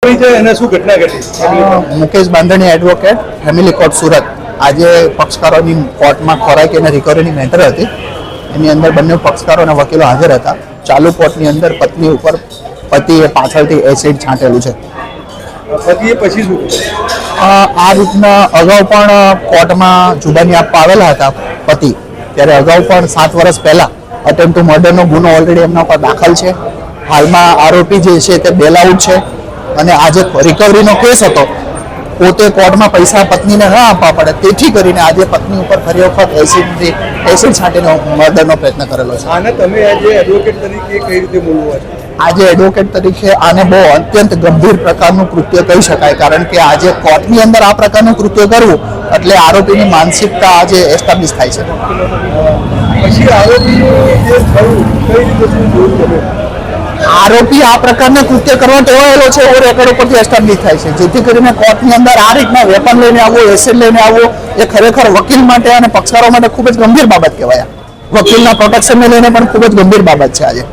પડી જાય અને શું ઘટના ઘટી? મુકેશ બાંધણી એડવોકેટ, ફેમિલી કોર્ટ સુરત. આજે પક્ષકારોની કોર્ટમાં ખોરાકી અને રિકવરીની મેટર હતી. એની અંદર બંને પક્ષકારો અને વકીલો હાજર હતા. ચાલુ કોર્ટની અંદર પત્ની ઉપર પતિએ પાછળથી એસિડ છાંટેલું છે. પતિએ પછી શું? આ રીતના અગાઉ પણ કોર્ટમાં જુબાની આપવા આવેલા હતા પતિ, ત્યારે અગાઉ પણ 7 વર્ષ પહેલા અટેમ્પ્ટ ટુ મર્ડરનો ગુનો ઓલરેડી એમના ઉપર દાખલ છે. હાલમાં આરોપી જે છે તે બેલ આઉટ છે અને આજે રિકવરીનો કેસ હતો. પોતે કોર્ટમાં પૈસા પત્નીને ન આપવા પડે તેથી કરીને આજે પત્ની ઉપર ફરી વખત એસિડ છાંટીનો મર્ડરનો પ્રયત્ન કરેલો છે. આને તમે આજે એડવોકેટ તરીકે કઈ રીતે બોલવા છો? આજે એડવોકેટ તરીકે આને બહુ અત્યંત ગંભીર પ્રકારનું કૃત્ય કહી શકાય, કારણ કે આજે કોર્ટની અંદર આ પ્રકારનું કૃત્ય કરવું એટલે આરોપીની માનસિકતા આજે એસ્ટાબ્લિશ થાય છે. પછી આરોપીનું જે થયું કઈ રીતે શું જોયું તમે? આરોપી આ પ્રકારના કૃત્ય કરવા ટેવાયેલો છે એવો રેકોર્ડ ઉપરથી એસ્ટાબ્લિશ થાય છે, જેથી કરીને કોર્ટની અંદર આ રીતના વેપન લઈને આવવું, એસિડ લઈને આવવું એ ખરેખર વકીલ માટે અને પક્ષકારો માટે ખૂબ જ ગંભીર બાબત કહેવાય. વકીલના પ્રોટેક્શનને લઈને પણ ખૂબ જ ગંભીર બાબત છે આજે.